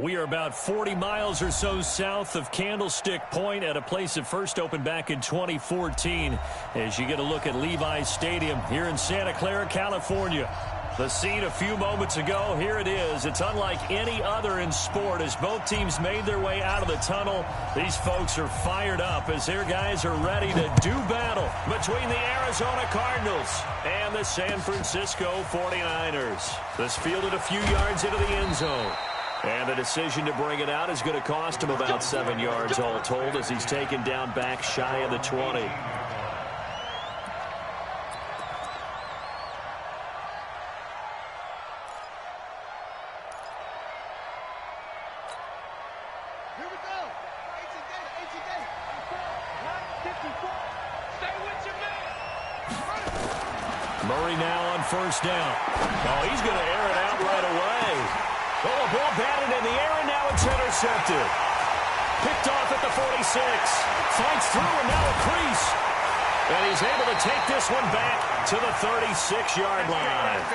We are about 40 miles or so south of Candlestick Point at a place that first opened back in 2014 as you get a look at Levi's Stadium here in Santa Clara, California. The scene a few moments ago, here it is. It's unlike any other in sport as both teams made their way out of the tunnel. These folks are fired up as their guys are ready to do battle between the Arizona Cardinals and the San Francisco 49ers. This fielded a few yards into the end zone. And the decision to bring it out is going to cost him about 7 yards all told as he's taken down back shy of the 20. Murray now on first down. Oh, he's going to air it out right away. Oh, a ball batted in the air, and now it's intercepted. Picked off at the 46. Fights through, and now a crease. And he's able to take this one back to the 36-yard line.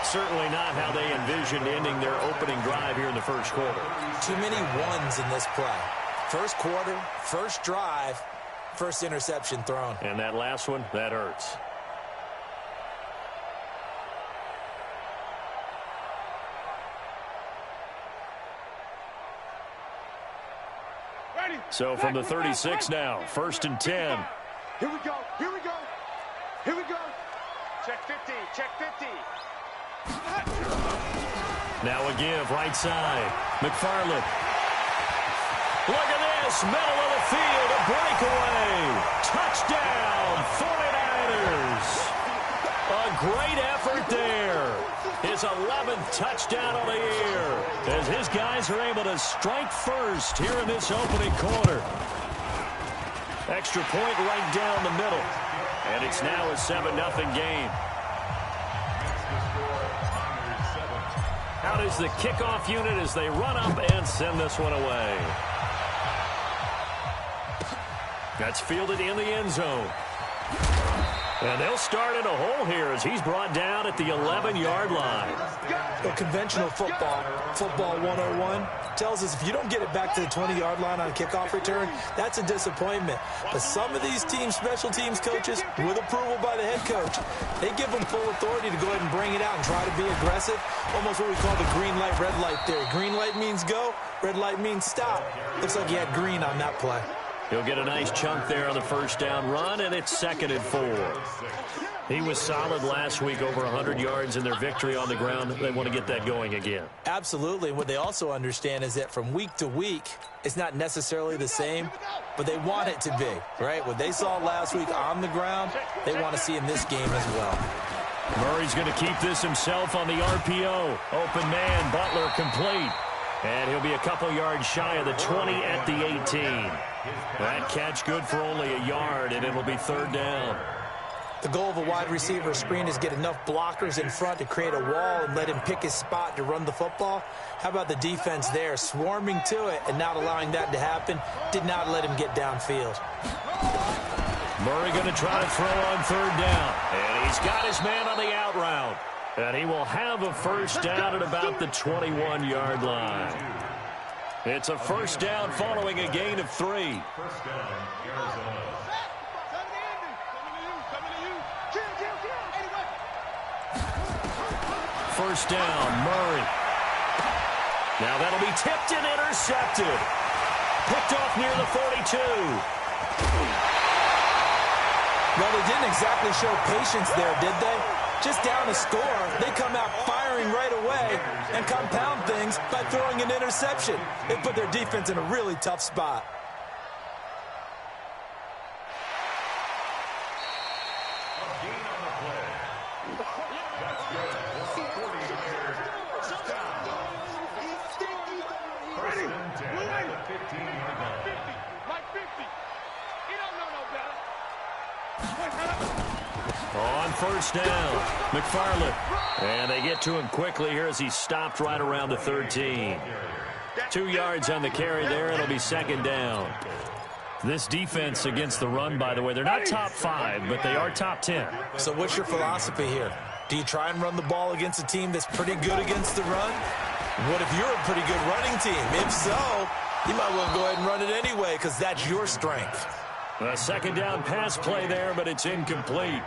Certainly not how they envisioned ending their opening drive here in the first quarter. Too many ones in this play. First quarter, first drive, first interception thrown. And that last one, that hurts. So from the 36 now, first and 10. Here we go, here we go, here we go. Check 50, check 50. Now a give, right side. McFarland. Look at this, middle of the field, a breakaway. Touchdown, 49ers. A great effort there. His 11th touchdown of the year as his guys are able to strike first here in this opening quarter. Extra point right down the middle. And it's now a 7-0 game. Out is the kickoff unit as they run up and send this one away. That's fielded in the end zone. And they'll start in a hole here as he's brought down at the 11-yard line. Well, conventional football 101, tells us if you don't get it back to the 20-yard line on a kickoff return, that's a disappointment. But some of these teams, special teams coaches, with approval by the head coach, they give them full authority to go ahead and bring it out and try to be aggressive. Almost what we call the green light, red light theory. Green light means go, red light means stop. Looks like he had green on that play. He'll get a nice chunk there on the first down run, and it's 2nd and 4. He was solid last week, over 100 yards in their victory on the ground. They want to get that going again. Absolutely. What they also understand is that from week to week, it's not necessarily the same, but they want it to be, right? What they saw last week on the ground, they want to see in this game as well. Murray's going to keep this himself on the RPO. Open man, Butler complete. And he'll be a couple yards shy of the 20 at the 18. That catch good for only a yard, and it'll be 3rd down. The goal of a wide receiver screen is get enough blockers in front to create a wall and let him pick his spot to run the football. How about the defense there, swarming to it and not allowing that to happen? Did not let him get downfield. Murray going to try to throw on 3rd down. And he's got his man on the out route. And he will have a first down at about the 21-yard line. It's a first down following a gain of 3. First down, Arizona. First down, Murray. Now that'll be tipped and intercepted. Picked off near the 42. Well, they didn't exactly show patience there, did they? Just down a score, they come out firing right away and compound things by throwing an interception. They put their defense in a really tough spot. On first down, McFarland. And they get to him quickly here as he stopped right around the 13. 2 yards on the carry there. It'll be 2nd down. This defense against the run, by the way, they're not top 5, but they are top 10. So what's your philosophy here? Do you try and run the ball against a team that's pretty good against the run? What if you're a pretty good running team? If so, you might well go ahead and run it anyway because that's your strength. A second down pass play there, but it's incomplete.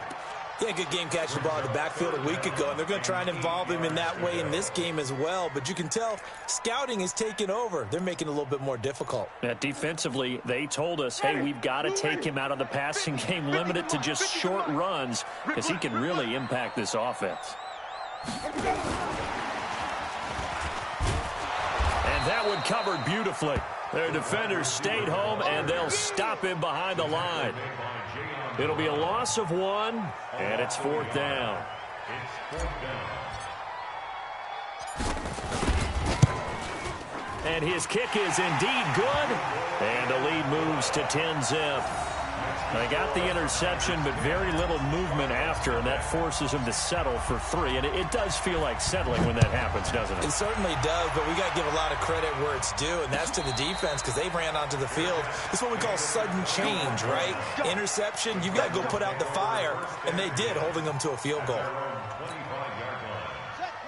Yeah, good game catching the ball in the backfield a week ago, and they're going to try and involve him in that way in this game as well. But you can tell scouting is taking over. They're making it a little bit more difficult. Defensively, they told us, hey, we've got to take him out of the passing game, limit it to just short runs, because he can really impact this offense. And that one covered beautifully. Their defenders stayed home, and they'll stop him behind the line. It'll be a loss of 1, and it's 4th down. And his kick is indeed good, and the lead moves to 10-zip. They got the interception, but very little movement after, and that forces him to settle for 3. And it does feel like settling when that happens, doesn't it? It certainly does, but we got to give a lot of credit where it's due, and that's to the defense because they ran onto the field. It's what we call sudden change, right? Interception, you've got to go put out the fire, and they did, holding them to a field goal.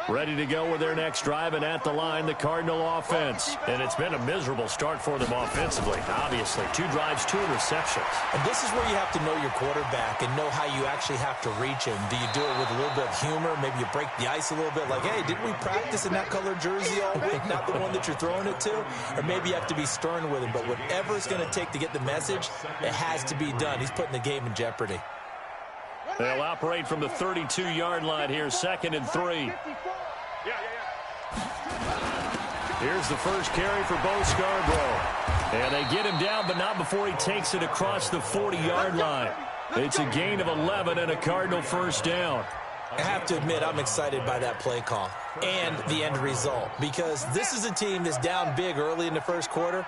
Ready to go with their next drive, and at the line, the Cardinal offense. And it's been a miserable start for them offensively, obviously. 2 drives, 2 interceptions. And this is where you have to know your quarterback and know how you actually have to reach him. Do you do it with a little bit of humor? Maybe you break the ice a little bit, like, hey, didn't we practice in that color jersey all week, not the one that you're throwing it to? Or maybe you have to be stern with him. But whatever it's going to take to get the message, it has to be done. He's putting the game in jeopardy. They'll operate from the 32-yard line here, 2nd and 3. Here's the first carry for Bo Scarborough. And they get him down, but not before he takes it across the 40-yard line. It's a gain of 11 and a Cardinal first down. I have to admit, I'm excited by that play call and the end result because this is a team that's down big early in the first quarter,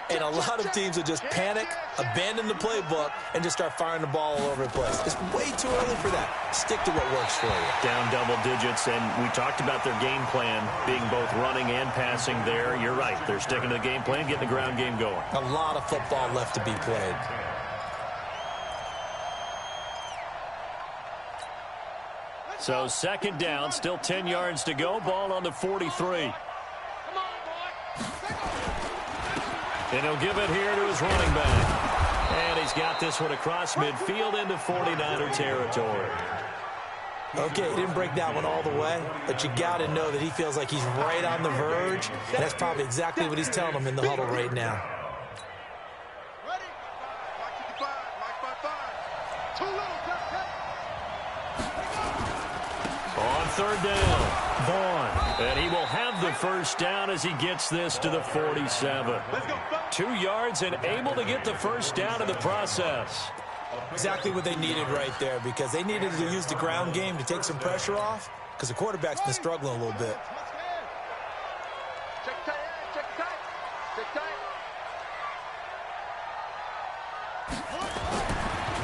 and a lot of teams will just panic, abandon the playbook, and just start firing the ball all over the place. It's way too early for that. Stick to what works for you. Down double digits, and we talked about their game plan being both running and passing there. You're right. They're sticking to the game plan, getting the ground game going. A lot of football left to be played. So 2nd down, still 10 yards to go. Ball on the 43. And he'll give it here to his running back. And he's got this one across midfield into 49er territory. Okay, he didn't break that one all the way, but you got to know that he feels like he's right on the verge. And that's probably exactly what he's telling them in the huddle right now. On 3rd down, Vaughn. And he will have the first down as he gets this to the 47. 2 yards and able to get the first down in the process. Exactly what they needed right there because they needed to use the ground game to take some pressure off because the quarterback's been struggling a little bit.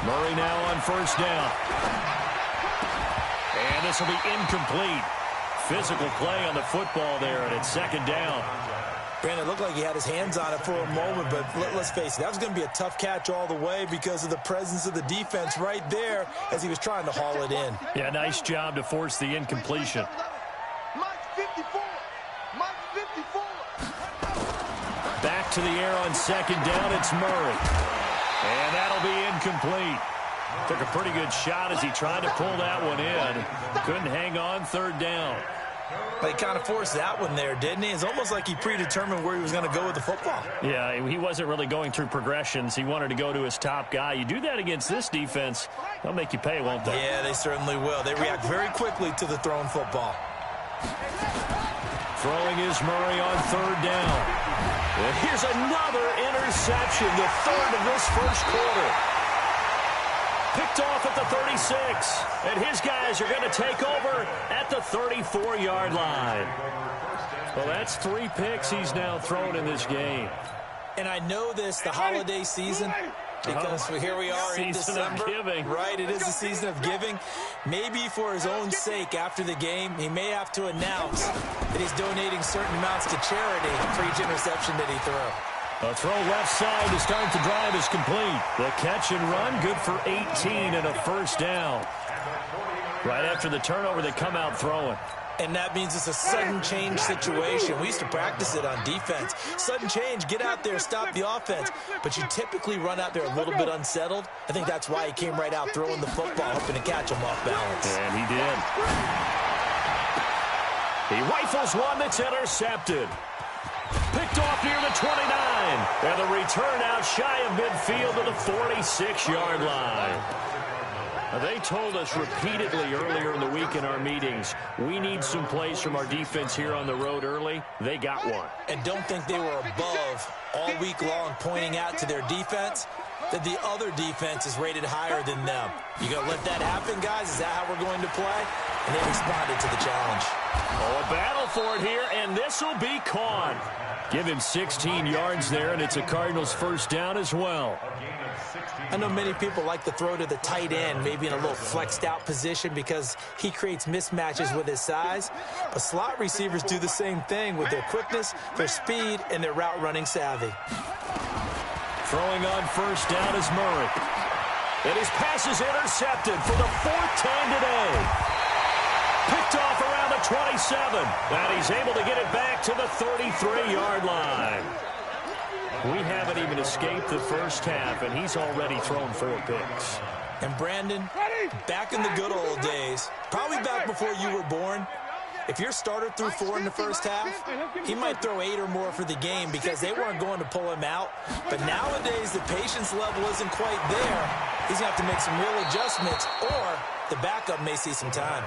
Murray now on first down. And this will be incomplete. Physical play on the football there, and it's 2nd down. Brandon, it looked like he had his hands on it for a moment, but let's face it, that was going to be a tough catch all the way because of the presence of the defense right there as he was trying to haul it in. Yeah, nice job to force the incompletion. Back to the air on 2nd down, it's Murray. And that'll be incomplete. Took a pretty good shot as he tried to pull that one in. Couldn't hang on 3rd down. But he kind of forced that one there, didn't he? It's almost like he predetermined where he was going to go with the football. Yeah, he wasn't really going through progressions. He wanted to go to his top guy. You do that against this defense, they'll make you pay, won't they? Yeah, they certainly will. They react very quickly to the thrown football. Throwing is Murray on 3rd down. And here's another interception, the 3rd of this first quarter. Picked off at the 36, and his guys are going to take over at the 34-yard line. Well, that's 3 picks he's now thrown in this game. And I know this, the holiday season, because here we are in December. Right, it is the season of giving. Maybe for his own sake after the game, he may have to announce that he's donating certain amounts to charity for each interception that he threw. A throw left side to start the drive is complete. The catch and run, good for 18 and a first down. Right after the turnover, they come out throwing. And that means it's a sudden change situation. We used to practice it on defense. Sudden change, get out there, stop the offense. But you typically run out there a little bit unsettled. I think that's why he came right out throwing the football, hoping to catch him off balance. And he did. He rifles one that's intercepted. Picked off near the 29. And the return out shy of midfield to the 46-yard line. They told us repeatedly earlier in the week in our meetings, we need some plays from our defense here on the road early. They got one. And don't think they were above all week long pointing out to their defense that the other defense is rated higher than them. You going to let that happen, guys? Is that how we're going to play? And they responded to the challenge. Oh, a battle for it here, and this will be caught. Give him 16 yards there, and it's a Cardinals first down as well. I know many people like to throw to the tight end, maybe in a little flexed out position because he creates mismatches with his size. But slot receivers do the same thing with their quickness, their speed, and their route running savvy. Throwing on first down is Murray. And his pass is intercepted for the fourth time today. Picked off around the 27. And he's able to get it back to the 33-yard line. We haven't even escaped the first half, and he's already thrown 4 picks. And Brandon, back in the good old days, probably back before you were born, if your starter threw 4 in the first half, he might throw 8 or more for the game because they weren't going to pull him out. But nowadays, the patience level isn't quite there. He's going to have to make some real adjustments, or the backup may see some time.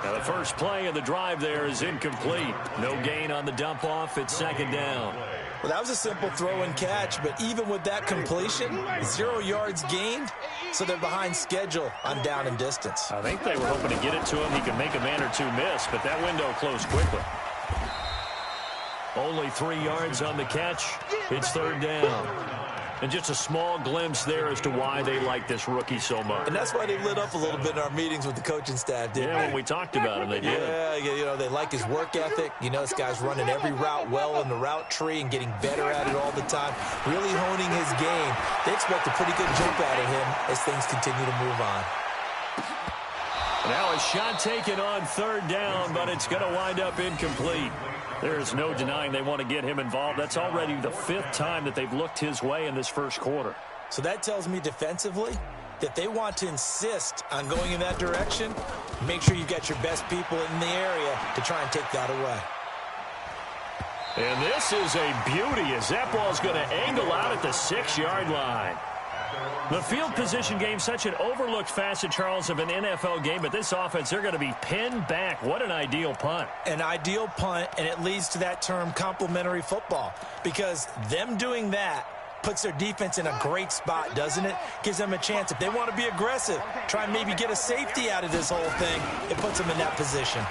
Now the first play of the drive there is incomplete. No gain on the dump off. It's second down. Well, that was a simple throw and catch, but even with that completion, 0 yards gained, so they're behind schedule on down and distance. I think they were hoping to get it to him. He could make a man or two miss, but that window closed quickly. Only 3 yards on the catch. It's third down. And just a small glimpse there as to why they like this rookie so much. And that's why they lit up a little bit in our meetings with the coaching staff, didn't they? When we talked about him, they did. Yeah, you know, they like his work ethic. You know, this guy's running every route well in the route tree and getting better at it all the time, really honing his game. They expect a pretty good jump out of him as things continue to move on. Now a shot taken on third down, but it's going to wind up incomplete. There's no denying they want to get him involved. That's already the 5th time that they've looked his way in this first quarter. So that tells me defensively that they want to insist on going in that direction. Make sure you got your best people in the area to try and take that away. And this is a beauty as that ball's going to angle out at the 6-yard line. The field position game, such an overlooked facet, Charles, of an NFL game, but this offense, they're going to be pinned back. What an ideal punt. An ideal punt, and it leads to that term complementary football, because them doing that puts their defense in a great spot, doesn't it? Gives them a chance. If they want to be aggressive, try and maybe get a safety out of this whole thing, it puts them in that position.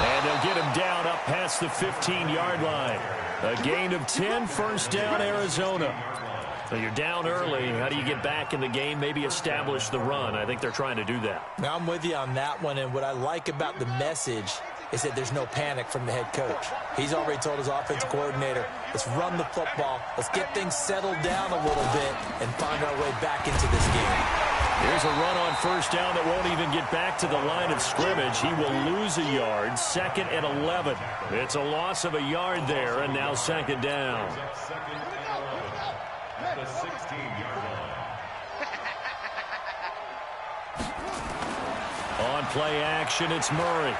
And they'll get him down up past the 15-yard line. A gain of 10, first down, Arizona. So you're down early. How do you get back in the game? Maybe establish the run. I think they're trying to do that. Now, I'm with you on that one, and what I like about the message is that there's no panic from the head coach. He's already told his offensive coordinator, let's run the football, let's get things settled down a little bit and find our way back into this game. Here's a run on first down that won't even get back to the line of scrimmage. He will lose a yard, 2nd and 11. It's a loss of a yard there, and now second down. The 16-yard line. On play action, it's Murray.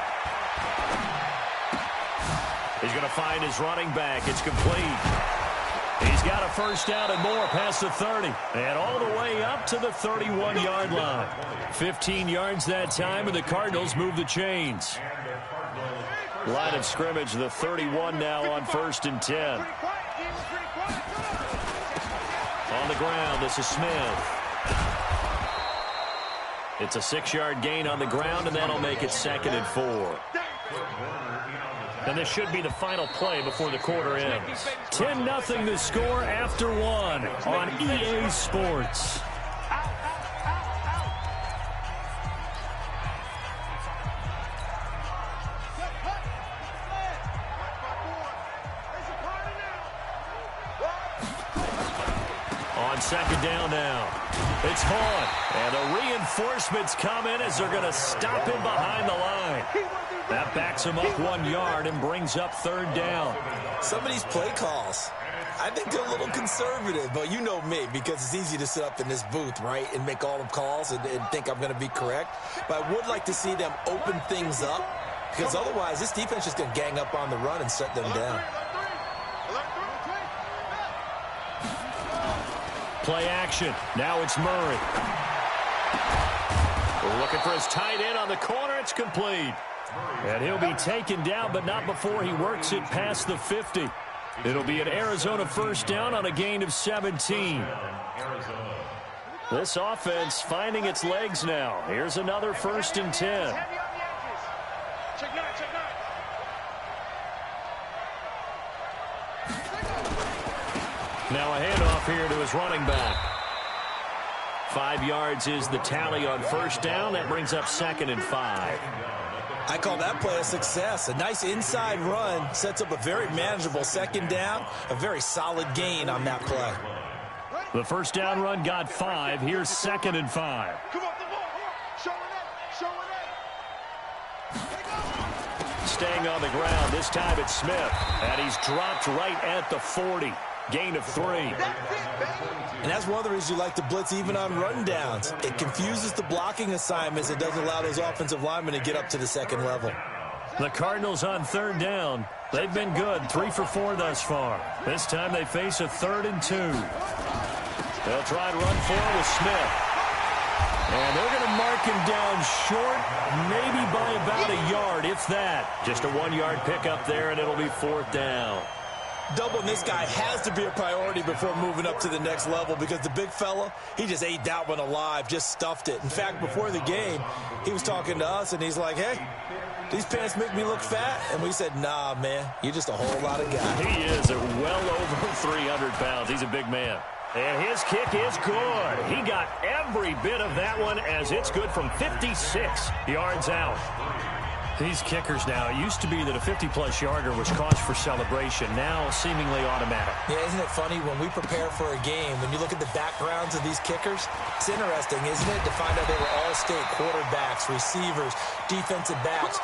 He's going to find his running back. It's complete. He's got a first down and more past the 30. And all the way up to the 31-yard line. 15 yards that time, and the Cardinals move the chains. Line of scrimmage, the 31 now on 1st and 10. On the ground, this is Smith. It's a 6-yard gain on the ground, and that'll make it 2nd and 4. And this should be the final play before the quarter ends. 10-0 the score after 1 on EA Sports. On On second down now. It's Vaughn. And the reinforcements come in as they're going to stop him behind the line. That backs him up 1 yard and brings up third down. Some of these play calls, I think they're a little conservative, but you know me, because it's easy to sit up in this booth, right, and make all the calls and think I'm going to be correct. But I would like to see them open things up, because otherwise this defense is going to gang up on the run and shut them down. Play action. Now it's Murray. We're looking for his tight end on the corner. It's complete. And he'll be taken down, but not before he works it past the 50. It'll be an Arizona first down on a gain of 17. This offense finding its legs now. Here's another 1st and 10. Now a handoff here to his running back. 5 yards is the tally on first down. That brings up 2nd and 5. I call that play a success. A nice inside run sets up a very manageable second down. A very solid gain on that play. The first down run got 5. Here's 2nd and 5. Staying on the ground. This time it's Smith. And he's dropped right at the 40. Gain of 3. And that's one of the reasons you like to blitz even on run downs. It confuses the blocking assignments. It doesn't allow those offensive linemen to get up to the second level. The Cardinals on third down. They've been good. 3 for 4 thus far. This time they face a 3rd and 2. They'll try to run forward with Smith. And they're going to mark him down short, maybe by about a yard, if that. Just a 1-yard pickup there, and it'll be 4th down. Doubling this guy has to be a priority before moving up to the next level, because the big fella, he just ate that one alive, just stuffed it. In fact, before the game, he was talking to us, and he's like, hey, these pants make me look fat. And we said, nah, man, you're just a whole lot of guy. He is well over 300 pounds. He's a big man. And his kick is good. He got every bit of that one, as it's good from 56 yards out. These kickers now, it used to be that a 50-plus yarder was cause for celebration. Now seemingly automatic. Yeah, isn't it funny when we prepare for a game, when you look at the backgrounds of these kickers, it's interesting, isn't it, to find out they were all-state quarterbacks, receivers, defensive backs,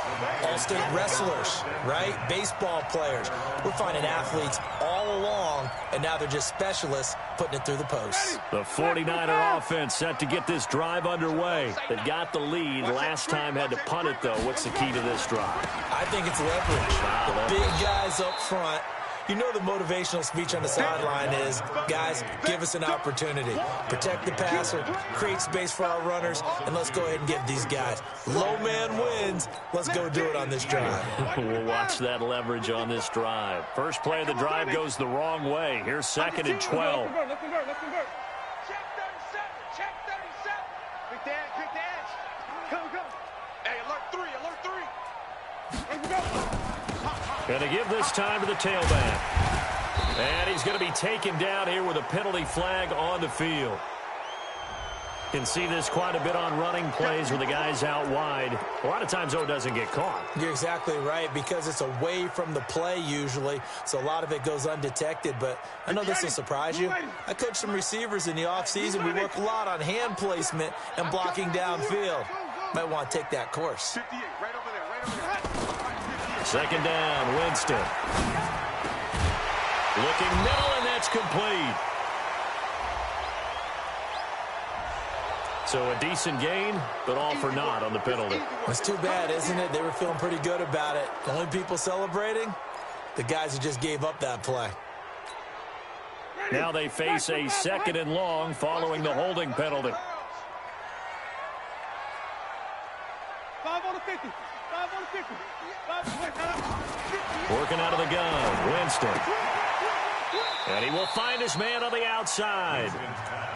all-state wrestlers, right? Baseball players. We're finding athletes all along, and now they're just specialists putting it through the posts. The 49er offense set to get this drive underway. They got the lead. Last time had to punt it, though. What's the key to this drive? I think it's leverage. The big guys up front. You know the motivational speech on the sideline is, guys, give us an opportunity. Protect the passer, create space for our runners, and let's go ahead and give these guys. Low man wins. Let's go do it on this drive. We'll watch that leverage on this drive. First play of the drive goes the wrong way. Here's 2nd and 12. Check 37. Check 37. Quick dash. Go. Hey, alert 3. Let's go. Going to give this time to the tailback. And he's going to be taken down here with a penalty flag on the field. Can see this quite a bit on running plays where the guy's out wide. A lot of times, though, doesn't get caught. You're exactly right, because it's away from the play usually, so a lot of it goes undetected. But I know this will surprise you. I coach some receivers in the offseason. We work a lot on hand placement and blocking downfield. Might want to take that course. 58, right over there. Second down, Winston. Looking middle, and that's complete. So a decent gain, but all for naught on the penalty. It's too bad, isn't it? They were feeling pretty good about it. The only people celebrating, the guys who just gave up that play. Now they face a 2nd and long following the holding penalty. 5 on the 50. 5 on the 50. Working out of the gun, Winston. And he will find his man on the outside.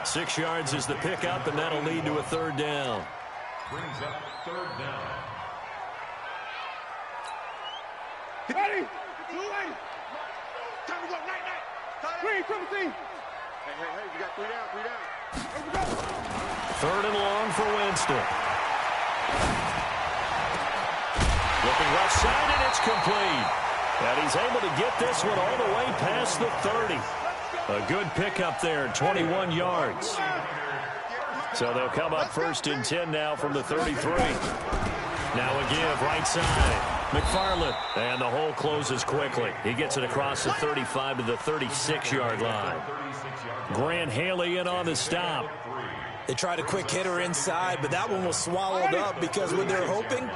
6 yards is the pickup, and that'll lead to a 3rd down. Brings up 3rd down. Ready? Time to go. Night. Green, triple team. Hey, you got 3 down. 3rd and long for Winston. Looking left side, and it's complete. And he's able to get this one all the way past the 30. A good pickup there, 21 yards. So they'll come up 1st and 10 now from the 33. Now a give right side. McFarland, and the hole closes quickly. He gets it across the 35 to the 36-yard line. Grant Haley in on the stop. They tried a quick hitter inside, but that one was swallowed up because what they're hoping,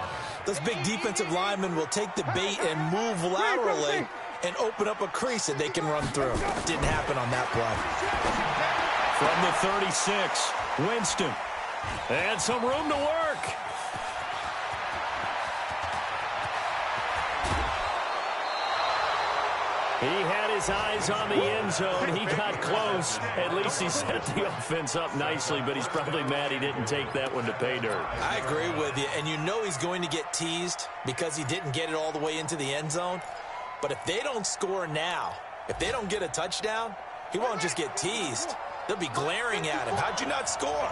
those big defensive linemen will take the bait and move laterally and open up a crease that they can run through. Didn't happen on that play. From the 36, Winston. And some room to work. He had his eyes on the end zone. He got close. At least he set the offense up nicely, but he's probably mad he didn't take that one to pay dirt. I agree with you, and you know he's going to get teased because he didn't get it all the way into the end zone. But if they don't score now, if they don't get a touchdown, he won't just get teased. They'll be glaring at him. How'd you not score?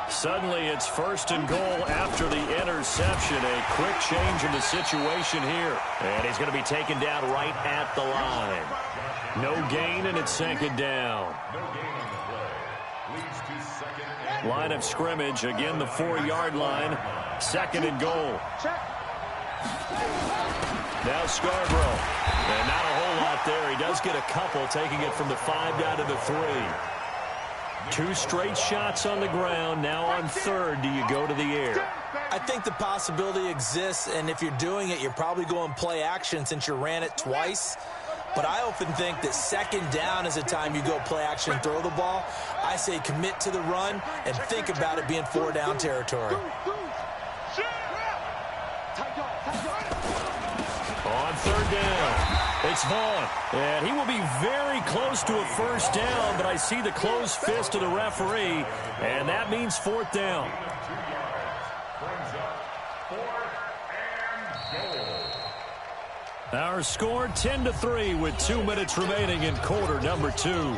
Suddenly it's 1st and goal after the interception. A quick change in the situation here. And he's going to be taken down right at the line. No gain, and it's 2nd down. Line of scrimmage, again the 4-yard line. 2nd and goal. Now Scarborough. And not a whole lot there. He does get a couple, taking it from the 5 down to the 3. 2 straight shots on the ground. Now on 3rd, do you go to the air? I think the possibility exists, and if you're doing it, you're probably going play action since you ran it twice. But I often think that 2nd down is a time you go play action and throw the ball. I say commit to the run and think about it being 4-down territory. On 3rd down, it's Vaughn. And he will be very close to a 1st down, but I see the closed fist of the referee, and that means 4th down. Our score 10-3 with 2 minutes remaining in quarter number 2.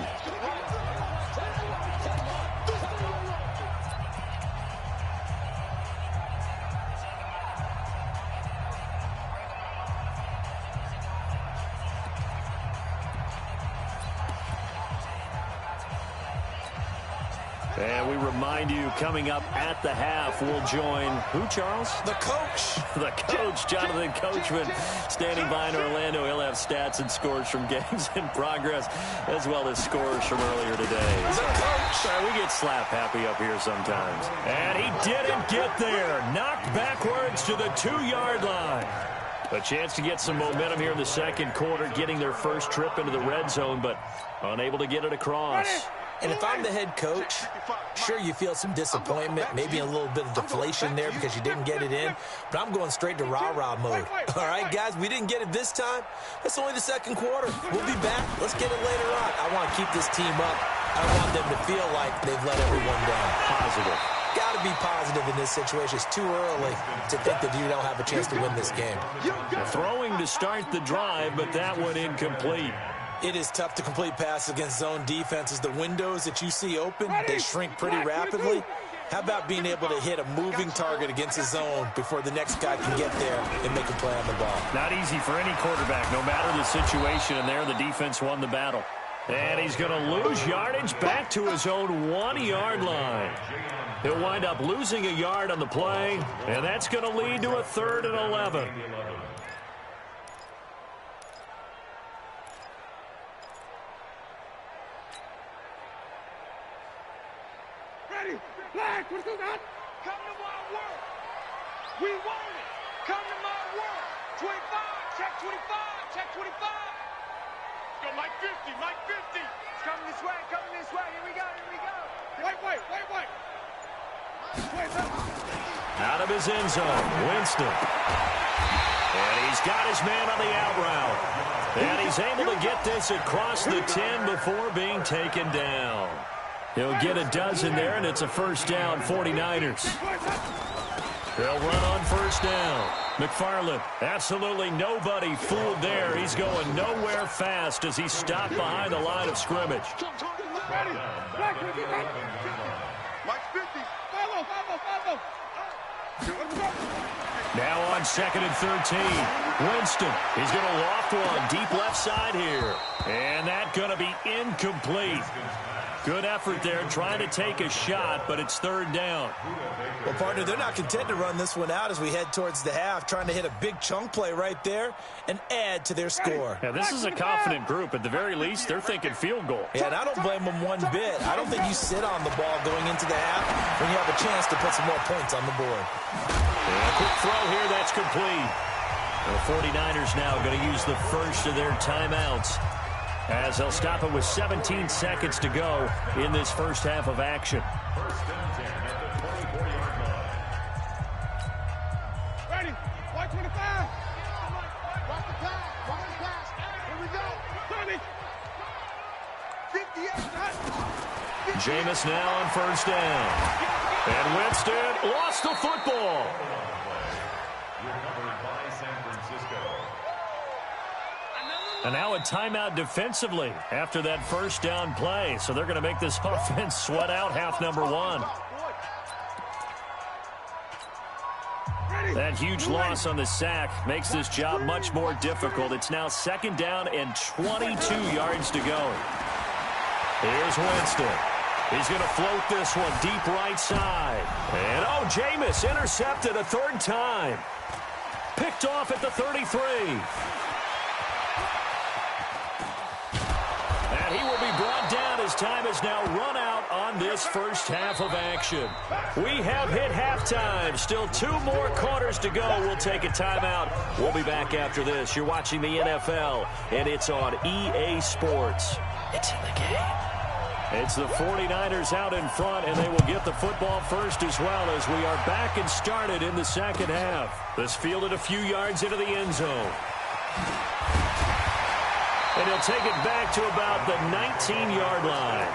And we remind you, coming up at the half, we'll join who, Charles? The coach. The coach, Jonathan Coachman, standing by in Orlando. He'll have stats and scores from games in progress, as well as scores from earlier today. The coach. Sorry, we get slap happy up here sometimes. And he didn't get there. Knocked backwards to the 2-yard line. A chance to get some momentum here in the 2nd quarter, getting their first trip into the red zone, but unable to get it across. And if I'm the head coach, sure, you feel some disappointment, maybe a little bit of deflation there because you didn't get it in, but I'm going straight to rah-rah mode. All right, guys, we didn't get it this time. It's only the 2nd quarter. We'll be back. Let's get it later on. I want to keep this team up. I want them to feel like they've let everyone down. Positive. Got to be positive in this situation. It's too early to think that you don't have a chance to win this game. Throwing to start the drive, but that one incomplete. It is tough to complete passes against zone defenses. The windows that you see open, they shrink pretty rapidly. How about being able to hit a moving target against a zone before the next guy can get there and make a play on the ball? Not easy for any quarterback, no matter the situation, and there the defense won the battle. And he's going to lose yardage back to his own 1-yard line. He'll wind up losing a yard on the play, and that's going to lead to a 3rd and 11. Flag, what's going on? Come to my world. We want it. Come to my world. 25, check 25, check 25. Let's go, Mike 50, Mike 50. It's coming this way, coming this way. Here we go, here we go. Wait. Out of his end zone, Winston. And he's got his man on the out route. And he's able to get this across the 10 before being taken down. He'll get a dozen there, and it's a 1st down, 49ers. They'll run on 1st down. McFarland, absolutely nobody fooled there. He's going nowhere fast as he's stopped behind the line of scrimmage. Mike 50. Follow. Now on 2nd and 13. Winston, he's going to loft one deep left side here. And that's going to be incomplete. Good effort there trying to take a shot, but it's 3rd down. Well, partner, they're not content to run this one out as we head towards the half, trying to hit a big chunk play right there and add to their score. Yeah, this is a confident group. At the very least, they're thinking field goal. Yeah, and I don't blame them one bit. I don't think you sit on the ball going into the half when you have a chance to put some more points on the board. And a quick throw here, that's complete. The 49ers now going to use the first of their timeouts, as they'll stop it with 17 seconds to go in this first half of action. First and 10 at the 24-yard line. Ready? White 25. Watch the pass. Watch the pass. Here we go. 30. 58. Jameis now on 1st down. And Winston lost the football. Recovered by San Francisco. And now a timeout defensively after that 1st down play. So they're going to make this offense sweat out half number 1. That huge loss on the sack makes this job much more difficult. It's now 2nd down and 22 yards to go. Here's Winston. He's going to float this one deep right side. And, oh, Jameis intercepted a 3rd time. Picked off at the 33. And he will be brought down as time has now run out on this first half of action. We have hit halftime. Still 2 more quarters to go. We'll take a timeout. We'll be back after this. You're watching the NFL, and it's on EA Sports. It's in the game. It's the 49ers out in front, and they will get the football first as well as we are back and started in the second half. This fielded a few yards into the end zone. And he'll take it back to about the 19-yard line.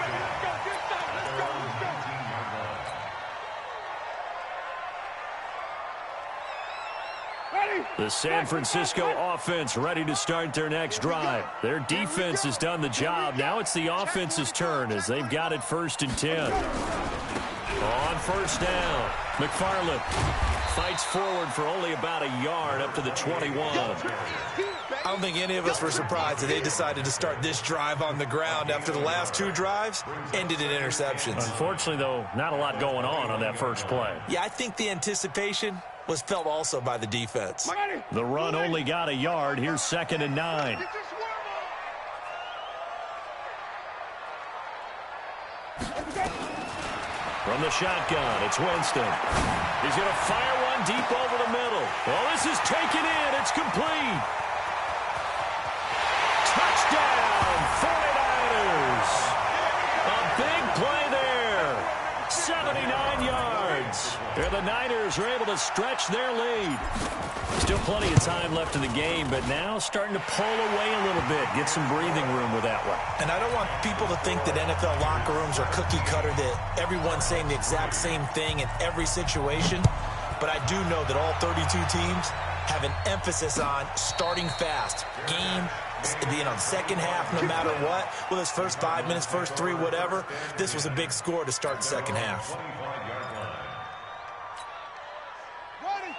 The San Francisco offense ready to start their next drive. Their defense has done the job. Now it's the offense's turn as they've got it 1st and 10. On 1st down, McFarland fights forward for only about a yard up to the 21. I don't think any of us were surprised that they decided to start this drive on the ground after the last 2 drives ended in interceptions. Unfortunately, though, not a lot going on that first play. Yeah, I think the anticipation was felt also by the defense. The run only got a yard. Here's 2nd and 9. From the shotgun, it's Winston. He's going to fire one deep over the middle. Well, this is taken in. It's complete. Touchdown, 49ers. A big play there. 79 yards. The Niners are able to stretch their lead. Still plenty of time left in the game, but now starting to pull away a little bit. Get some breathing room with that one. And I don't want people to think that NFL locker rooms are cookie cutter, that everyone's saying the exact same thing in every situation. But I do know that all 32 teams have an emphasis on starting fast. Second half, no matter what. Well, this first 5 minutes, first 3, whatever. This was a big score to start the second half.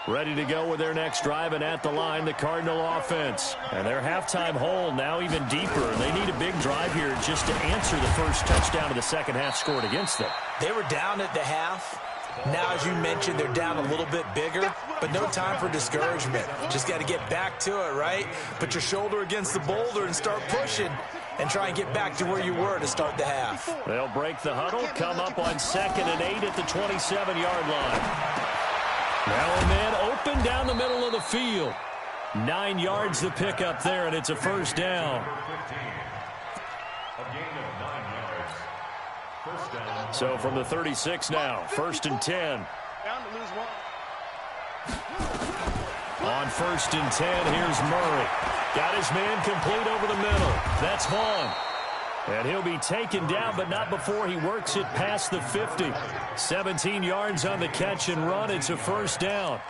Ready to go with their next drive, and at the line, the Cardinal offense. And their halftime hole now even deeper, and they need a big drive here just to answer the first touchdown of the second half scored against them. They were down at the half. Now, as you mentioned, they're down a little bit bigger, but no time for discouragement. Just got to get back to it, right? Put your shoulder against the boulder and start pushing and try and get back to where you were to start the half. They'll break the huddle, come up on 2nd and 8 at the 27-yard line. Now a man open down the middle of the field. 9 yards to pick up there, and it's a first down. So from the 36 now, 1st and 10. On 1st and 10, here's Murray. Got his man complete over the middle. That's Vaughn. And he'll be taken down, but not before he works it past the 50. 17 yards on the catch and run. It's a first down.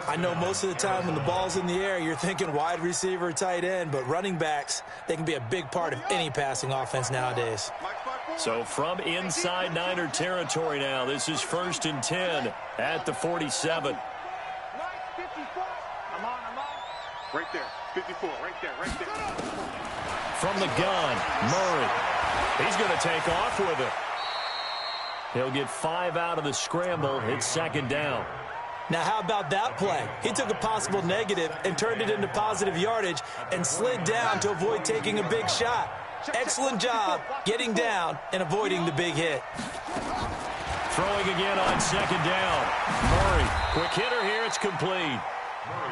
I know most of the time when the ball's in the air, you're thinking wide receiver, tight end, but running backs, they can be a big part of any passing offense nowadays. So from inside Niner territory now, this is 1st and 10 at the 47. Right there, 54, right there. From the gun, Murray. He's going to take off with it. He'll get 5 out of the scramble. It's 2nd down. Now, how about that play? He took a possible negative and turned it into positive yardage and slid down to avoid taking a big shot. Excellent job getting down and avoiding the big hit. Throwing again on 2nd down. Murray, quick hitter here. It's complete.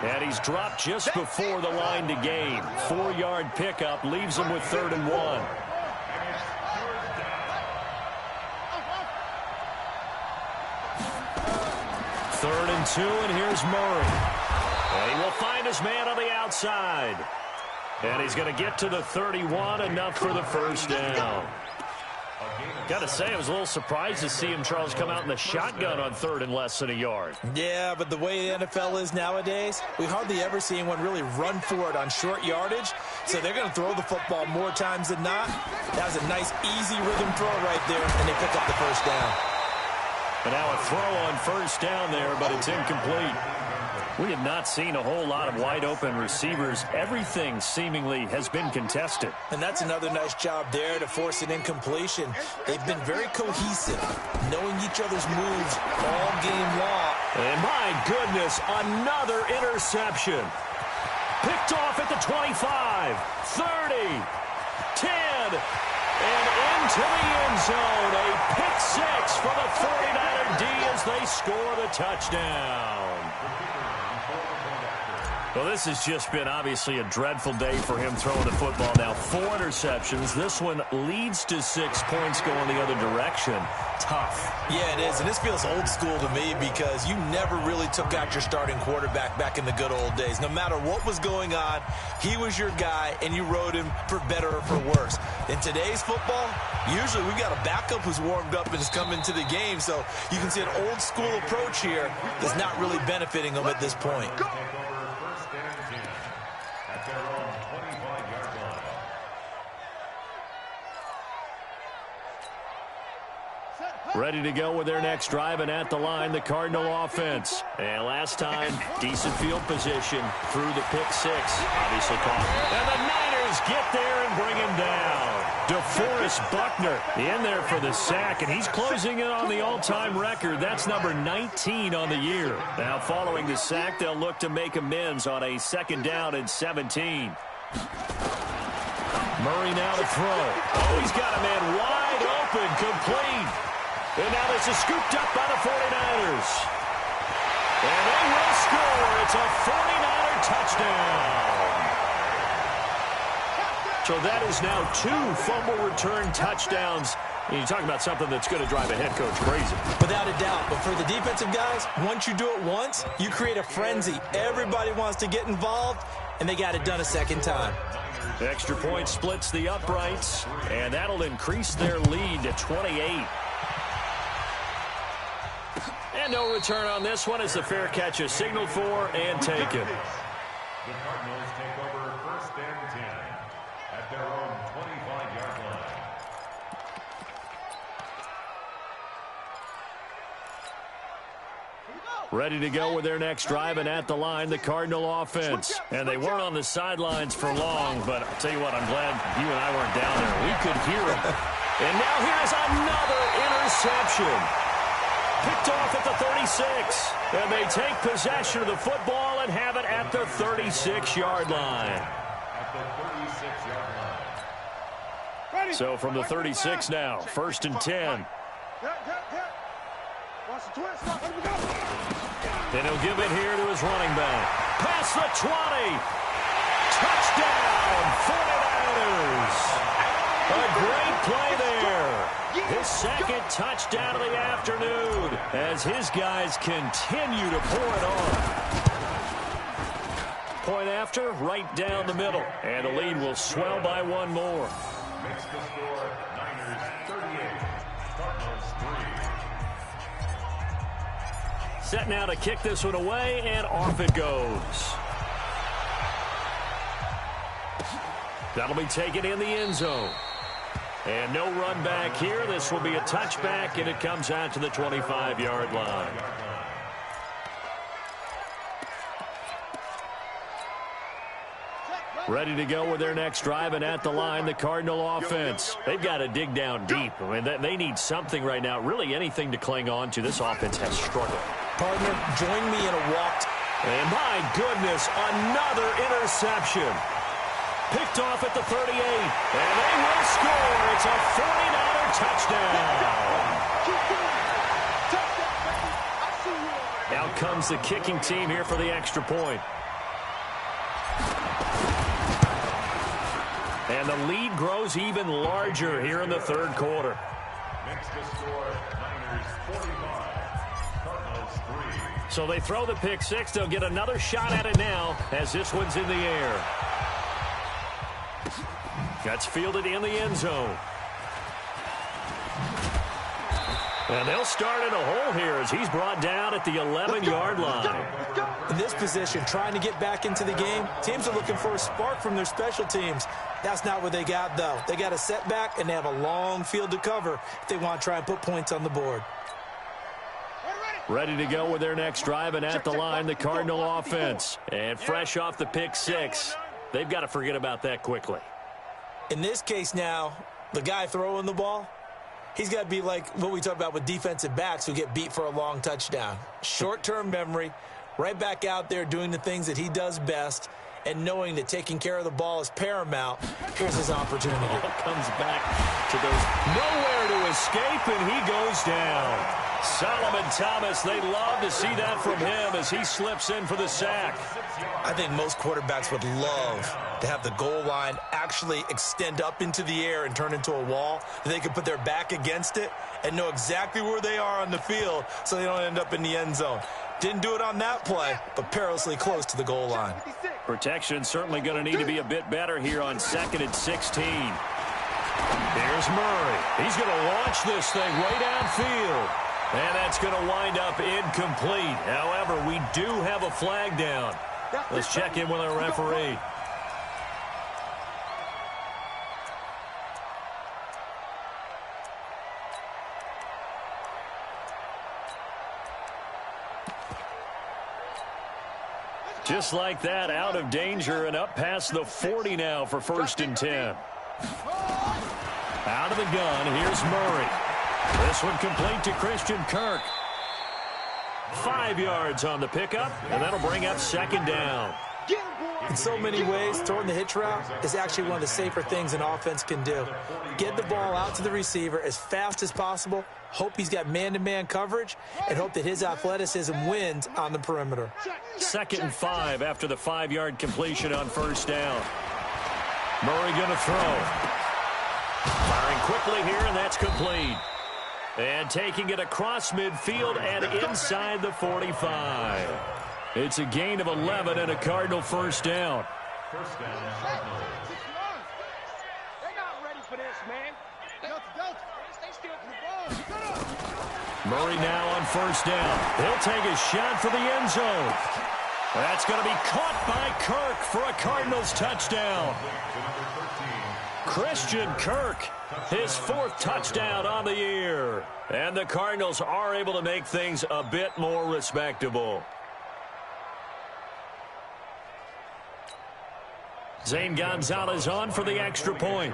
And he's dropped just before the line to gain. 4-yard pickup leaves him with 3rd and 1. Third and 2, and here's Murray. And he will find his man on the outside. And he's going to get to the 31, enough for the 1st down. Got to say, I was a little surprised to see him, Charles, come out in the shotgun on 3rd and less than a yard. Yeah, but the way the NFL is nowadays, we hardly ever see anyone really run for it on short yardage. So they're going to throw the football more times than not. That was a nice, easy rhythm throw right there, and they pick up the 1st down. And now a throw on 1st down there, but it's incomplete. We have not seen a whole lot of wide-open receivers. Everything seemingly has been contested. And that's another nice job there to force an incompletion. They've been very cohesive, knowing each other's moves all game long. And my goodness, another interception. Picked off at the 25, 30, 10, and into the end zone. A pick 6 for the 49er D as they score the touchdown. Well, this has just been obviously a dreadful day for him throwing the football. Now 4 interceptions. This one leads to 6 points going the other direction. Tough. Yeah, it is. And this feels old school to me because you never really took out your starting quarterback back in the good old days. No matter what was going on, he was your guy, and you rode him for better or for worse. In today's football, usually we got a backup who's warmed up and has come into the game. So you can see an old school approach here that's not really benefiting them at this point. Ready to go with their next drive, and at the line, the Cardinal offense. And last time, decent field position through the pick 6. Obviously caught. And the Niners get there and bring him down. DeForest Buckner in there for the sack, and he's closing in on the all-time record. That's number 19 on the year. Now, following the sack, they'll look to make amends on a 2nd down and 17. Murray now to throw. Oh, he's got a man wide open, complete. And now this is scooped up by the 49ers. And they will score. It's a 49er touchdown. So that is now 2 fumble return touchdowns. And you talk about something that's going to drive a head coach crazy. Without a doubt. But for the defensive guys, once you do it once, you create a frenzy. Everybody wants to get involved, and they got it done a 2nd time. The extra point splits the uprights, and that'll increase their lead to 28. And no return on this one as the fair catch is signaled for and taken. The Cardinals take over 1st and 10 at their own 25-yard line. Ready to go with their next drive, and at the line, the Cardinal offense. And they weren't on the sidelines for long, but I'll tell you what, I'm glad you and I weren't down there. We could hear them. And now here's another interception. Picked off at the 36. And they take possession of the football and have it at the 36-yard line. At the 36-yard line. So from the 36 now, 1st and 10. And he'll give it here to his running back. Past the 20. Touchdown, 49ers. A great play there. His 2nd touchdown of the afternoon as his guys continue to pour it on. Point after, right down the middle. And the lead will swell by 1 more. Makes the score Niners 38, Cardinals 3. Set now to kick this one away, and off it goes. That'll be taken in the end zone. And no run back here. This will be a touchback, and it comes out to the 25-yard line. Ready to go with their next drive, and at the line, the Cardinal offense. They've got to dig down deep. I mean, they need something right now, really anything to cling on to. This offense has struggled. Partner, join me in a walk. And my goodness, another interception. Picked off at the 38, and they will score. It's a 49er touchdown. Out comes the kicking team here for the extra point. And the lead grows even larger here in the third quarter. Next to score, Niners 45, Cardinals 3. So they throw the pick six. They'll get another shot at it now as this one's in the air. That's fielded in the end zone. And they'll start in a hole here as he's brought down at the 11-yard line. In this position, trying to get back into the game, teams are looking for a spark from their special teams. That's not what they got, though. They got a setback, and they have a long field to cover if they want to try and put points on the board. Ready to go with their next drive, and at the line, the Cardinal offense. And fresh off the pick six, they've got to forget about that quickly. In this case now, the guy throwing the ball, he's got to be like what we talk about with defensive backs who get beat for a long touchdown. Short-term memory, right back out there doing the things that he does best, and knowing that taking care of the ball is paramount. Here's his opportunity. Comes back to those nowhere to escape, and he goes down. Solomon Thomas, they love to see that from him as he slips in for the sack. I think most quarterbacks would love to have the goal line actually extend up into the air and turn into a wall. They can put their back against it and know exactly where they are on the field so they don't end up in the end zone. Didn't do it on that play, but perilously close to the goal line. Protection certainly going to need to be a bit better here on 2nd and 16. Here's Murray. He's going to launch this thing way downfield. And that's going to wind up incomplete. However, we do have a flag down. Let's check in with our referee. Just like that, out of danger and up past the 40 now for 1st and 10. Out of the gun, here's Murray. This one complete to Christian Kirk. 5 yards on the pickup, and that'll bring up 2nd down. In so many ways, throwing the hitch route is actually one of the safer things an offense can do. Get the ball out to the receiver as fast as possible, hope he's got man-to-man coverage, and hope that his athleticism wins on the perimeter. 2nd and 5 after the 5-yard completion on 1st down. Murray going to throw. Firing quickly here, and that's complete. And taking it across midfield and inside the 45. It's a gain of 11 and a Cardinal 1st down. 1st down, Cardinals. They're not ready for this, man. Stay still for the ball. Murray now on 1st down. He'll take a shot for the end zone. That's going to be caught by Kirk for a Cardinals touchdown. Christian Kirk, his 4th touchdown on the year. And the Cardinals are able to make things a bit more respectable. Zane Gonzalez on for the extra point.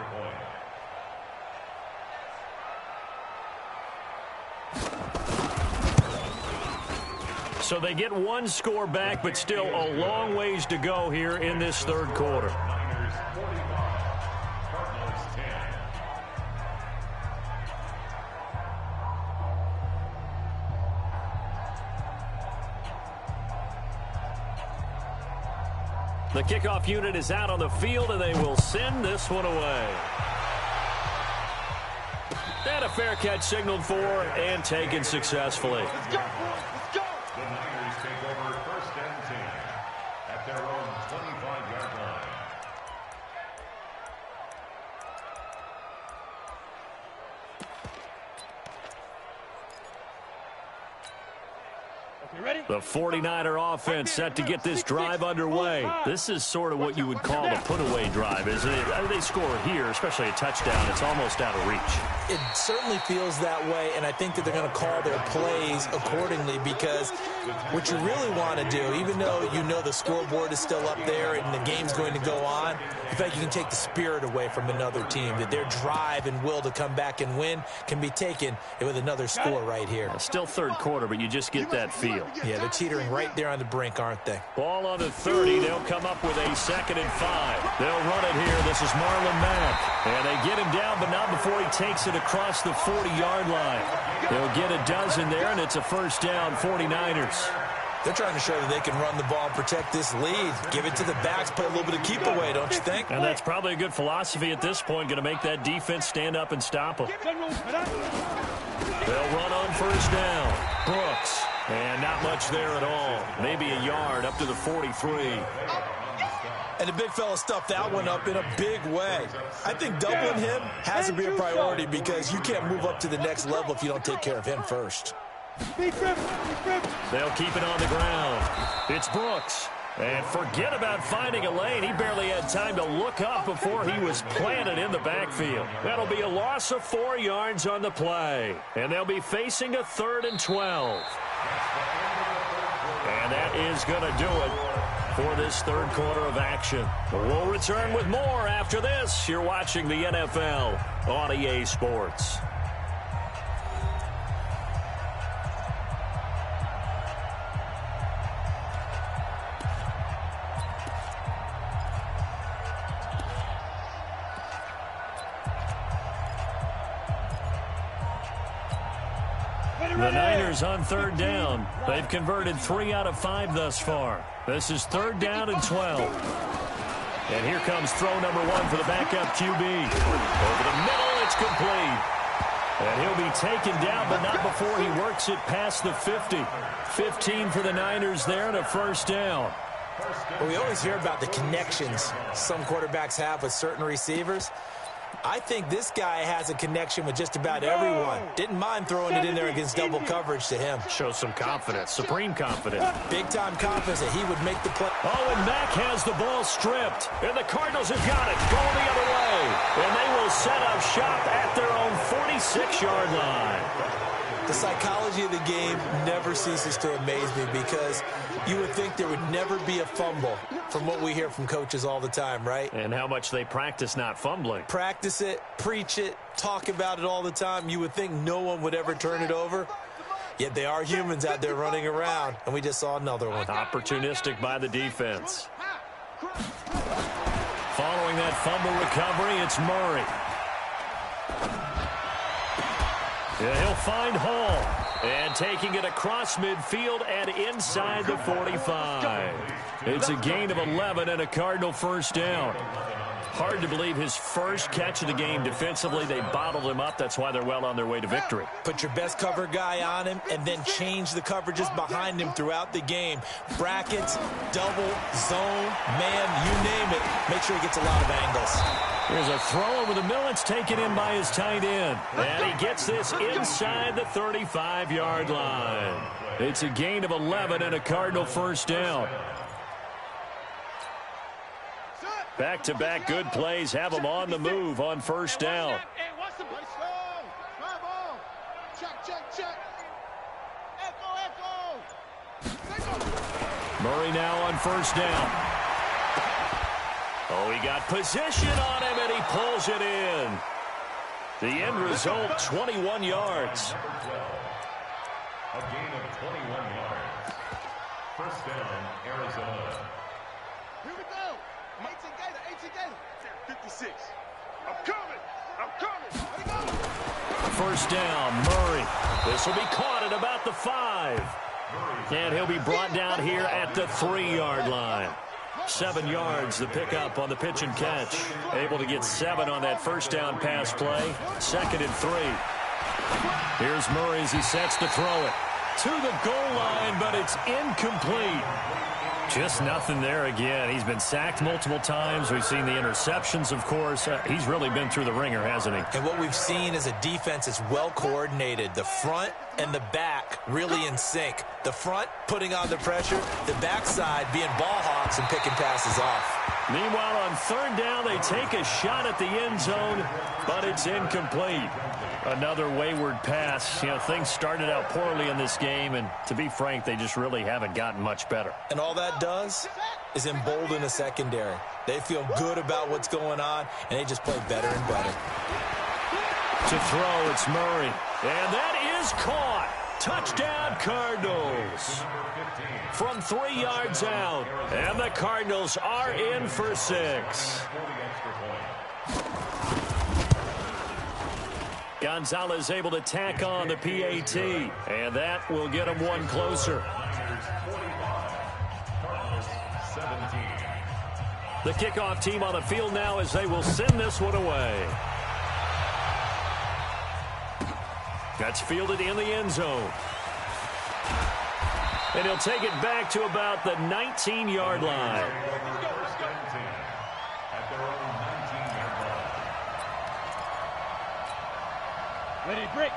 So they get one score back, but still a long ways to go here in this third quarter. Niners 45, Cardinals 10. The kickoff unit is out on the field, and they will send this one away. And a fair catch signaled for and taken successfully. Let's go, boys. Let's go. The Niners take over 1st and 10 at their own 25-yard line. Okay, ready? The 49er offense set to get this drive underway. This is sort of what you would call the put-away drive, isn't it? They score here, especially a touchdown. It's almost out of reach. It certainly feels that way, and I think that they're going to call their plays accordingly, because what you really want to do, even though you know the scoreboard is still up there and the game's going to go on, in fact, you can take the spirit away from another team, that their drive and will to come back and win can be taken with another score right here. Still third quarter, but you just get that feel. Yeah, they're teetering right there on the brink, aren't they? Ball on the 30. They'll come up with a 2nd and 5. They'll run it here. This is Marlon Mack. And they get him down, but not before he takes it across the 40-yard line. They'll get a dozen there, and it's a first down, 49ers. They're trying to show that they can run the ball and protect this lead. Give it to the backs, play a little bit of keep away, don't you think? And that's probably a good philosophy at this point, going to make that defense stand up and stop them. They'll run on first down. Brooks. And not much there at all. Maybe a yard up to the 43. And the big fella stuffed that one up in a big way. I think doubling him has to be a priority, because you can't move up to the next level if you don't take care of him first. They'll keep it on the ground. It's Brooks. And forget about finding a lane. He barely had time to look up before he was planted in the backfield. That'll be a loss of 4 yards on the play. And they'll be facing a 3rd and 12. And that is going to do it for this third quarter of action. We'll return with more after this. You're watching the NFL on EA Sports. The Niners on 3rd down. They've converted 3 out of 5 thus far. This is 3rd down and 12. And here comes throw number 1 for the backup QB. Over the middle, it's complete. And he'll be taken down, but not before he works it past the 50. 15 for the Niners there, and a first down. Well, we always hear about the connections some quarterbacks have with certain receivers. I think this guy has a connection with just about everyone. Didn't mind throwing it in there against double coverage to him. Shows some confidence, supreme confidence. Big-time confidence that he would make the play. Oh, and Mack has the ball stripped. And the Cardinals have got it. Going the other way. And they will set up shop at their own 46-yard line. The psychology of the game never ceases to amaze me, because you would think there would never be a fumble from what we hear from coaches all the time, right? And how much they practice not fumbling. Practice it, preach it, talk about it all the time. You would think no one would ever turn it over. Yet they are humans out there running around, and we just saw another one. Opportunistic by the defense. Following that fumble recovery, it's Murray. Yeah, he'll find Hall. And taking it across midfield and inside the 45. It's a gain of 11 and a Cardinal first down. Hard to believe his first catch of the game defensively. They bottled him up. That's why they're well on their way to victory. Put your best cover guy on him and then change the coverages behind him throughout the game. Brackets, double, zone, man, you name it. Make sure he gets a lot of angles. Here's a throw over the middle. It's taken in by his tight end. And he gets this inside the 35-yard line. It's a gain of 11 and a Cardinal first down. Back-to-back good plays have them on the move on first down. Murray now on first down. Oh, he got position on him, and he pulls it in. The end result, 21 yards. A gain of 21 yards. First down, Arizona. Here we go. 18 Gator. 56. I'm coming. Here we go. First down, Murray. This will be caught at about the 5. And he'll be brought down here at the 3-yard line. 7 yards, the pickup on the pitch and catch. Able to get 7 on that first down pass play. 2nd and 3. Here's Murray as he sets to throw it. To the goal line, but it's incomplete. Just nothing there again. He's been sacked multiple times. We've seen the interceptions, of course. He's really been through the ringer, hasn't he? And what we've seen is a defense is well coordinated. The front and the back really in sync. The front putting on the pressure, the backside being ball hawks and picking passes off. Meanwhile, on third down, they take a shot at the end zone, but it's incomplete. Another wayward pass. You know, things started out poorly in this game, and to be frank, they just really haven't gotten much better. And all that does is embolden the secondary. They feel good about what's going on, and they just play better and better. To throw, it's Murray. And that is caught. Touchdown, Cardinals. From 3 yards out. And the Cardinals are in for 6. Gonzalez able to tack on the PAT. And that will get him one closer. The kickoff team on the field now as they will send this one away. That's fielded in the end zone. And he'll take it back to about the 19-yard line.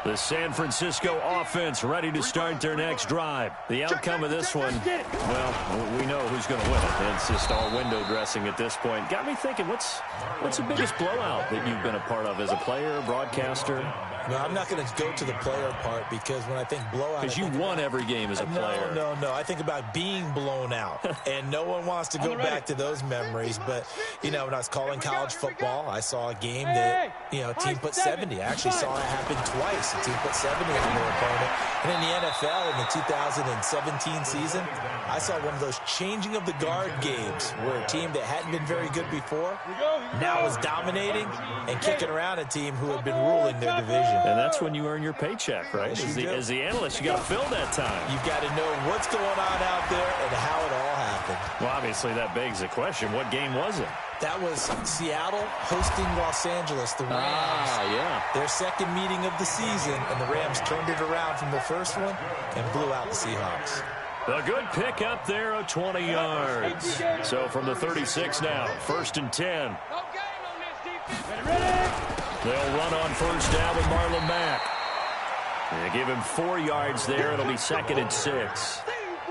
The San Francisco offense ready to start their next drive. The outcome of this one, well, we know who's going to win it. It's just all window dressing at this point. Got me thinking, what's the biggest blowout that you've been a part of as a player, broadcaster? No, I'm not going to go to the player part because when I think blowout... Because you won every game as a player. No. I think about being blown out. And no one wants to go back to those memories. But, you know, when I was calling college football, I saw a game that, you know, a team put 70. I actually saw it happen twice. A team put 70 on their opponent. And in the NFL, in the 2017 season, I saw one of those changing of the guard games where a team that hadn't been very good before now is dominating and kicking around a team who had been ruling their division. And that's when you earn your paycheck, right? As the analyst, you got to fill that time. You've got to know what's going on out there and how it all happened. Well, obviously, that begs the question, what game was it? That was Seattle hosting Los Angeles, the Rams. Yeah. Their second meeting of the season, and the Rams turned it around from the first one and blew out the Seahawks. A good pick up there of 20 yards. So from the 36 now, 1st and 10. They'll run on first down with Marlon Mack. They give him 4 yards there. It'll be 2nd and 6.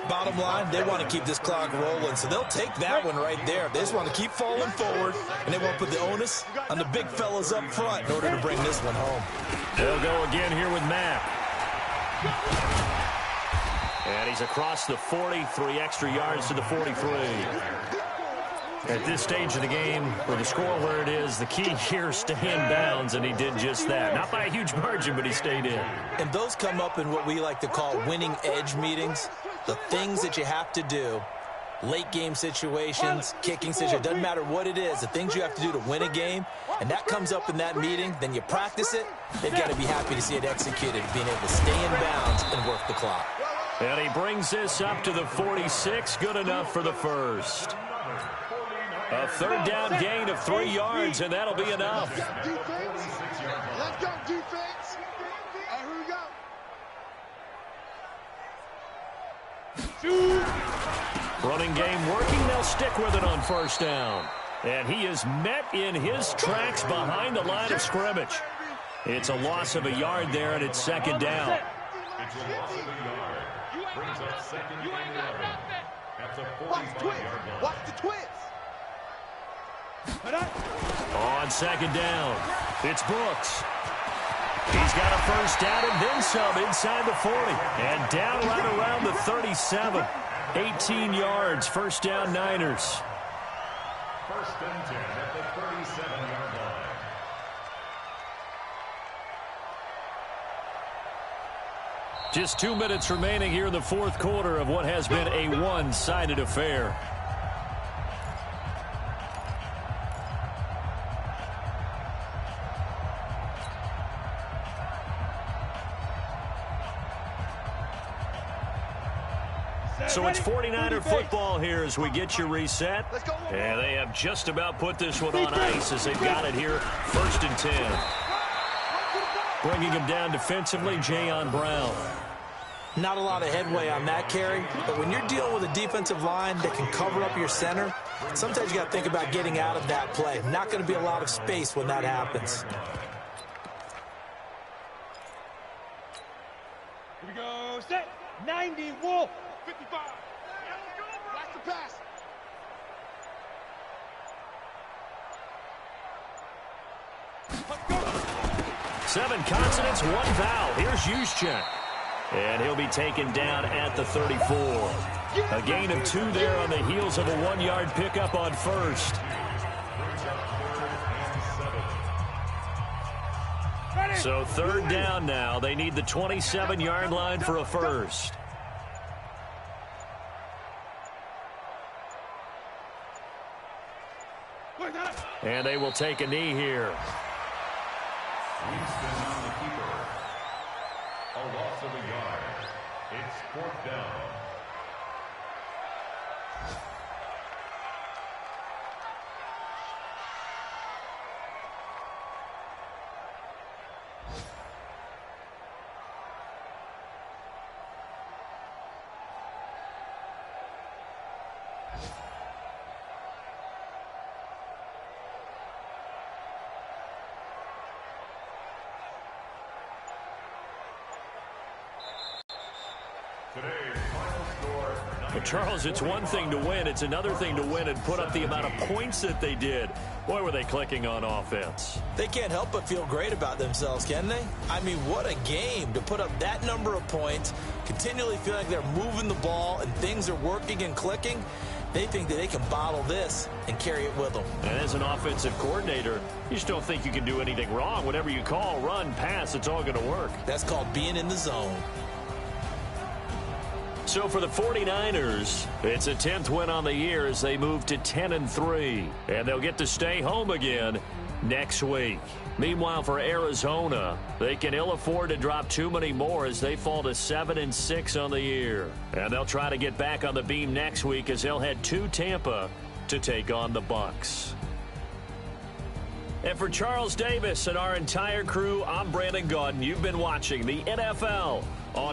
Bottom line, they want to keep this clock rolling, so they'll take that one right there. They just want to keep falling forward, and they want to put the onus on the big fellas up front in order to bring this one home. They'll go again here with Mack. And he's across the 40, 3 extra yards to the 43. At this stage of the game, with the score where it is, the key here, stay in bounds, and he did just that. Not by a huge margin, but he stayed in. And those come up in what we like to call winning edge meetings. The things that you have to do, late game situations, kicking situations, doesn't matter what it is, the things you have to do to win a game, and that comes up in that meeting, then you practice it, they've got to be happy to see it executed, being able to stay in bounds and work the clock. And he brings this up to the 46, good enough for the first. A third down gain of 3 yards, and that'll be enough. Let's go, defense. Here we go. Running game working. They'll stick with it on first down. And he is met in his tracks behind the line of scrimmage. It's a loss of a yard there, and it's 2nd down. It's a loss of a yard. Brings up 2nd and 11. That's a 45-yard line. Watch the twist. On 2nd down, it's Brooks. He's got a first down and then some inside the 40. And down right around the 37. 18 yards, first down Niners. 1st and 10 at the 37-yard line. Just 2 minutes remaining here in the 4th quarter of what has been a one-sided affair. So it's 49er football here as we get you reset. And they have just about put this one on ice as they've got it here. 1st and 10. Bringing him down defensively, Jayon Brown. Not a lot of headway on that carry, but when you're dealing with a defensive line that can cover up your center, sometimes you got to think about getting out of that play. Not going to be a lot of space when that happens. Here we go, set, 90, Wolf, 55. Blast the pass. Seven consonants, one vowel. Here's Juszczyk. And he'll be taken down at the 34. A gain of 2 there on the heels of a 1-yard pickup on first. So third down now. They need the 27-yard line for a first. And they will take a knee here. On the keeper. A loss of a yard. It's 4th down. Well, Charles, it's one thing to win. It's another thing to win and put up the amount of points that they did. Boy, were they clicking on offense. They can't help but feel great about themselves, can they? I mean, what a game to put up that number of points, continually feel like they're moving the ball and things are working and clicking. They think that they can bottle this and carry it with them. And as an offensive coordinator, you just don't think you can do anything wrong. Whatever you call, run, pass, it's all going to work. That's called being in the zone. So for the 49ers, it's a 10th win on the year as they move to 10-3. And they'll get to stay home again next week. Meanwhile, for Arizona, they can ill afford to drop too many more as they fall to 7-6 on the year. And they'll try to get back on the beam next week as they'll head to Tampa to take on the Bucs. And for Charles Davis and our entire crew, I'm Brandon Gaudin. You've been watching the NFL on